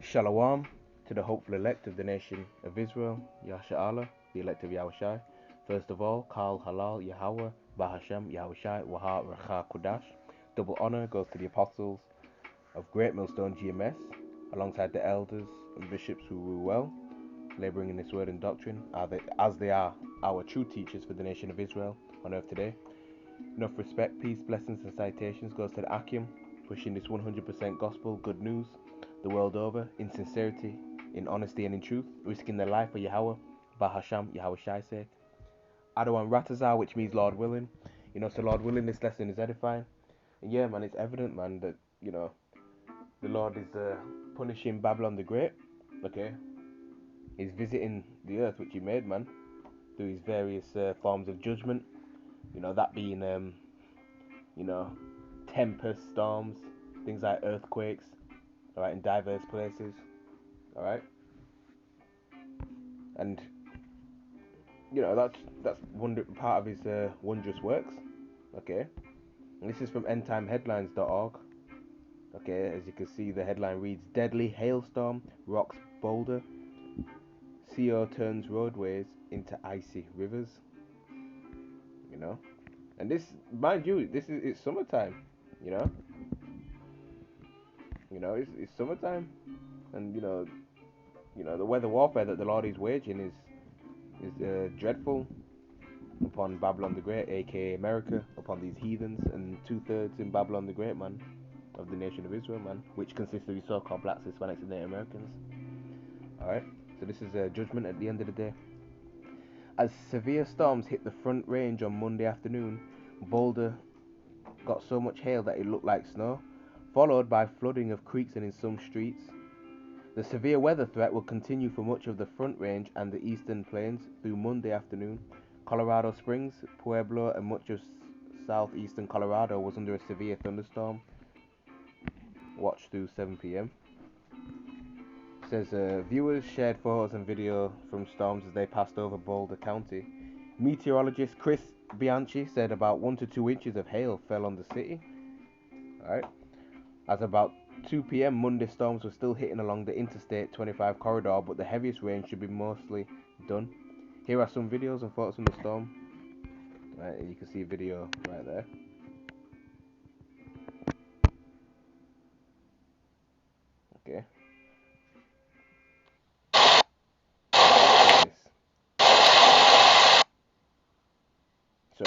Shalom to the hopeful elect of the nation of Israel, Yasha'Allah, the elect of Yahushai. First of all, Kal Halal Yahweh, Bahashem Yahushai, Waha Racha Kudash. Double honor goes to the apostles of Great Millstone GMS, alongside the elders and bishops who rule well, laboring in this word and doctrine, as they are our true teachers for the nation of Israel on earth today. Enough respect, peace, blessings, and citations goes to the Akim, pushing this 100% gospel, good news, the world over, in sincerity, in honesty, and in truth, risking their life for Yahweh, Bahasham, Yahweh Shai's sake. Adawan Ratazar, which means Lord willing. So Lord willing, this lesson is edifying. And yeah, man, it's evident, man, that, the Lord is punishing Babylon the Great, okay? He's visiting the earth which he made, man, through his various forms of judgment. That being, tempest storms, things like earthquakes, alright, in diverse places, alright? And, that's part of his wondrous works, okay? And this is from endtimeheadlines.org, okay? As you can see, the headline reads, Deadly hailstorm rocks Boulder, CO turns roadways into icy rivers, And this, mind you, it's summertime, you know? It's summertime, and the weather warfare that the Lord is waging is dreadful upon Babylon the Great, aka America, upon these heathens, and 2/3 in Babylon the Great, man, of the nation of Israel, man, which consists of the so-called blacks, Hispanics, and Native Americans. All right, so this is a judgment at the end of the day. As severe storms hit the Front Range on Monday afternoon, Boulder got so much hail that it looked like snow, followed by flooding of creeks and in some streets. The severe weather threat will continue for much of the Front Range and the Eastern Plains through Monday afternoon. Colorado Springs, Pueblo, and much of southeastern Colorado was under a severe thunderstorm. Watch through 7 p.m. Says viewers shared photos and video from storms as they passed over Boulder County. Meteorologist Chris Bianchi said about 1 to 2 inches of hail fell on the city. Alright. At about 2 p.m. Monday, storms were still hitting along the Interstate 25 corridor, but the heaviest rain should be mostly done. Here are some videos and photos from the storm. Right, you can see a video right there. Okay. So,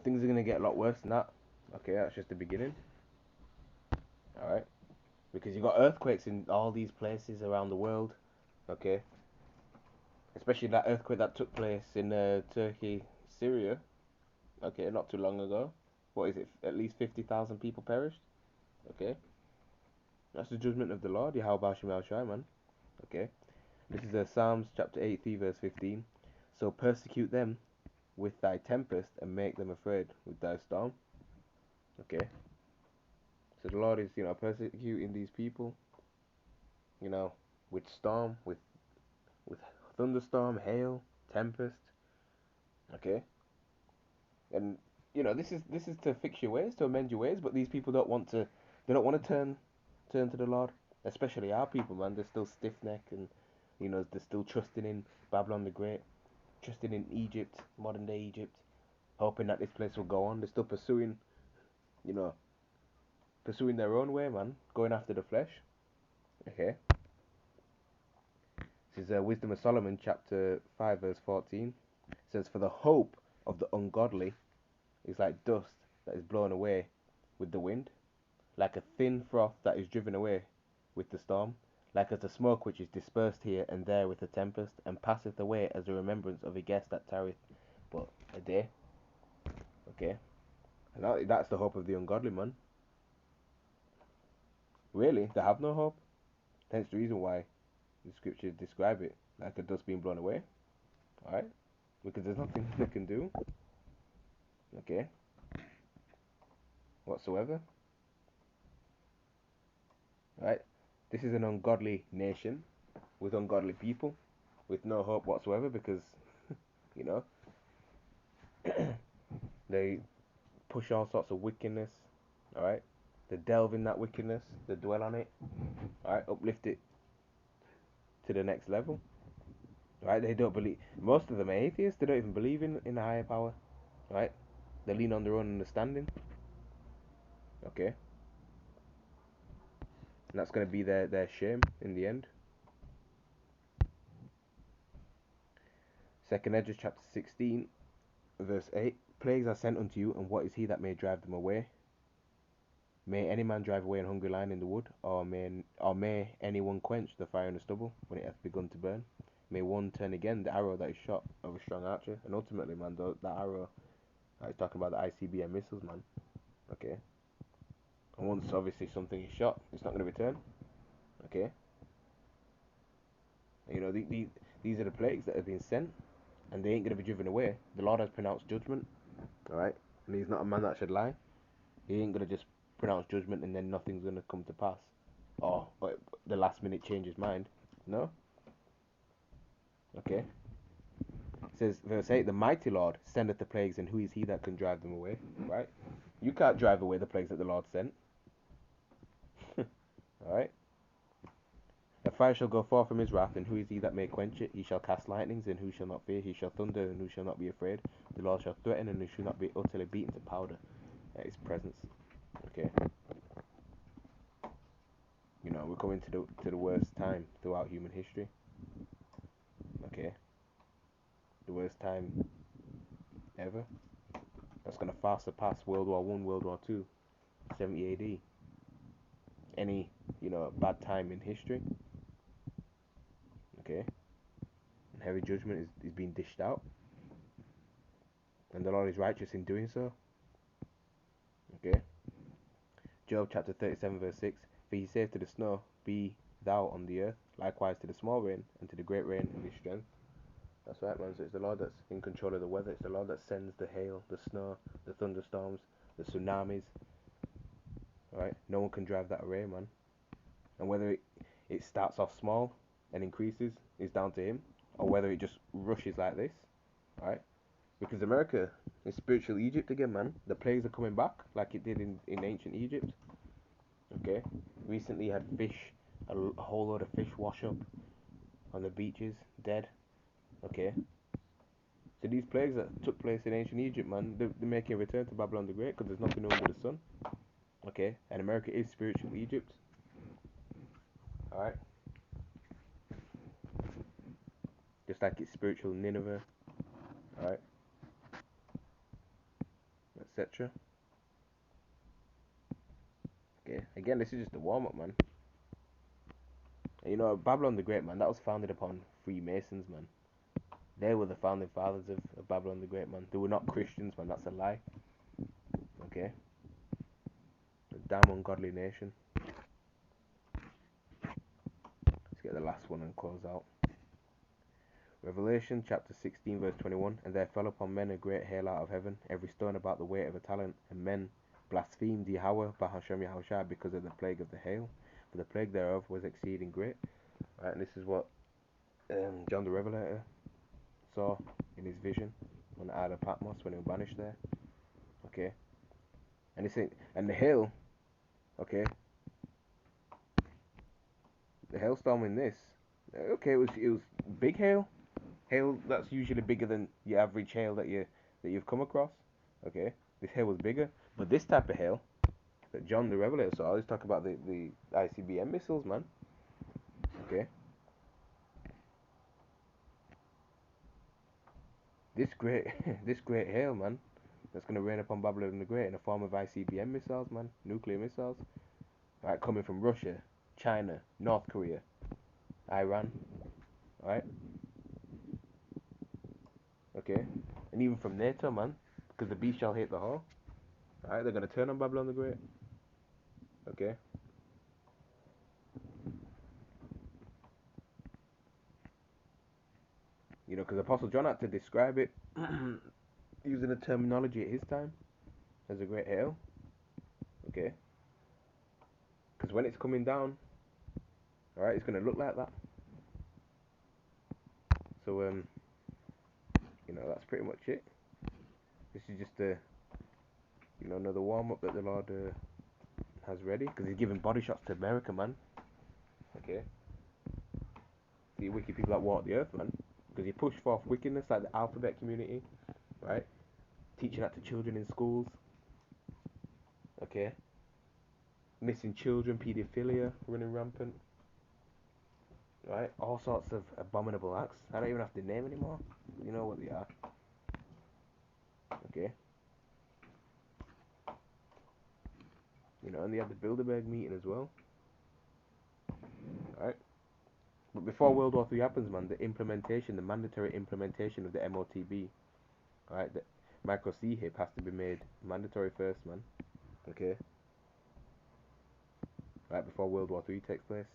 things are going to get a lot worse than that. Okay, that's just the beginning. Alright. Because you got earthquakes in all these places around the world. Okay. Especially that earthquake that took place in Turkey, Syria. Okay, not too long ago. What is it? At least 50,000 people perished. Okay. That's the judgment of the Lord, Yahweh Shai, man. Okay. This is Psalms chapter 83, verse 15. So persecute them with thy tempest and make them afraid with thy storm. Okay. So the Lord is, persecuting these people, with storm, with thunderstorm, hail, tempest. Okay. And this is to fix your ways, to amend your ways, but these people don't want to turn to the Lord, especially our people, man. They're still stiff necked, and they're still trusting in Babylon the Great, trusting in Egypt, modern day Egypt, hoping that this place will go on. They're still pursuing their own way, man, going after the flesh. Okay. This is Wisdom of Solomon, chapter 5, verse 14. It says, For the hope of the ungodly is like dust that is blown away with the wind, like a thin froth that is driven away with the storm. like as the smoke which is dispersed here and there with a tempest, and passeth away as the remembrance of a guest that tarrieth but a day. Okay, and that's the hope of the ungodly, man. Really, they have no hope. Hence the reason why the scriptures describe it like a dust being blown away. Alright? Because there's nothing they can do. Okay? Whatsoever. Right? This is an ungodly nation with ungodly people with no hope whatsoever because, you know, they push all sorts of wickedness. Alright? They delve in that wickedness. They dwell on it. Alright? Uplift it to the next level. Right? They don't believe. Most of them are atheists. They don't even believe in a higher power. Right? They lean on their own understanding. Okay? And that's going to be their shame in the end. Second Esdras chapter 16, verse 8. Plagues are sent unto you, and what is he that may drive them away? May any man drive away an hungry lion in the wood, or may anyone quench the fire in the stubble when it hath begun to burn? May one turn again the arrow that is shot of a strong archer? And ultimately, man, that arrow, I was talking about the ICBM missiles, man. Okay. And once obviously something is shot, it's not going to return. Okay. And, you know, these are the plagues that have been sent, and they ain't going to be driven away. The Lord has pronounced judgment. Alright? And he's not a man that should lie. He ain't gonna just pronounce judgment and then nothing's gonna come to pass. Or the last minute change his mind. No? Okay. It says, verse 8, the mighty Lord sendeth the plagues, and who is he that can drive them away? Right? You can't drive away the plagues that the Lord sent. Alright? A fire shall go forth from his wrath, and who is he that may quench it? He shall cast lightnings, and who shall not fear? He shall thunder, and who shall not be afraid? The Lord shall threaten, and who shall not be utterly beaten to powder at his presence. Okay? You know, we're coming to the worst time throughout human history. Okay? The worst time ever. That's gonna far surpass World War One, World War Two, 70 AD. Any, you know, bad time in history. Okay? And heavy judgment is being dished out. And the Lord is righteous in doing so. Okay? Job chapter 37 verse 6. For he saith to the snow, be thou on the earth, likewise to the small rain, and to the great rain in his strength. That's right, man. So it's the Lord that's in control of the weather. It's the Lord that sends the hail, the snow, the thunderstorms, the tsunamis. Right? No one can drive that away, man. And whether it starts off small and increases is down to him, or whether it just rushes like this, right? Because America is spiritual Egypt again, man. The plagues are coming back like it did in ancient Egypt. Okay? Recently had fish, a whole load of fish wash up on the beaches, dead. Okay? So these plagues that took place in ancient Egypt, man, they're making a return to Babylon the Great because there's nothing new under the sun. Okay? And America is spiritual Egypt. Alright? Just like it's spiritual Nineveh. Alright? Etc. Okay? Again, this is just a warm up, man. And you know, Babylon the Great, man, that was founded upon Freemasons, man. They were the founding fathers of Babylon the Great, man. They were not Christians, man. That's a lie. Okay? A damn ungodly nation. Let's get the last one and close out. Revelation chapter 16 verse 21. And there fell upon men a great hail out of heaven, every stone about the weight of a talent, and men blasphemed Yahweh Bahashem Yahushua because of the plague of the hail, for the plague thereof was exceeding great. Right, and this is what John the Revelator saw in his vision on the Isle of Patmos when he was banished there. Okay, and the hail. Okay, the hailstorm in this. Okay, it was big hail. Hail that's usually bigger than your average hail that you've come across. Okay, this hail was bigger, but this type of hail that John the Revelator saw. Let's talk about the ICBM missiles, man. Okay, this great this great hail, man, that's gonna rain upon Babylon the Great in the form of ICBM missiles, man, nuclear missiles, right, coming from Russia, China, North Korea. Iran, right? Okay, and even from NATO, man, because the beast shall hate the whore. Right, they're gonna turn on Babylon the Great. Okay, because Apostle John had to describe it using the terminology at his time as a great hail. Okay, because when it's coming down, all right, it's gonna look like that. So that's pretty much it. This is just another warm up that the Lord has ready, because he's giving body shots to America, man. Okay, the wicked people that walk the earth, man, because he pushed forth wickedness like the alphabet community, right? Teaching that to children in schools. Okay, missing children, paedophilia running rampant, right? All sorts of abominable acts. I don't even have to name anymore. You know what they are. Okay, and they had the Bilderberg meeting as well, right? But before World War Three happens, man, the mandatory implementation of the MOTB, right? The micro C hip has to be made mandatory first, man. Okay, right before World War Three takes place,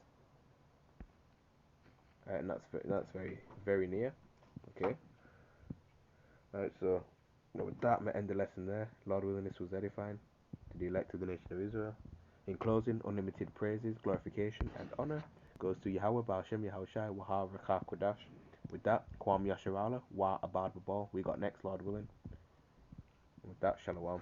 right? And that's very very near. Okay, right. So, with that, I end the lesson there. Lord willing, this was edifying to the elect of the nation of Israel. In closing, unlimited praises, glorification, and honor goes to Yahweh, Ba'ashem, Yahushai, Wahar, Rekha, Kodash. With that, Kwam Yasharala, Wa Abad Babal. We got next, Lord willing. With that, Shalom.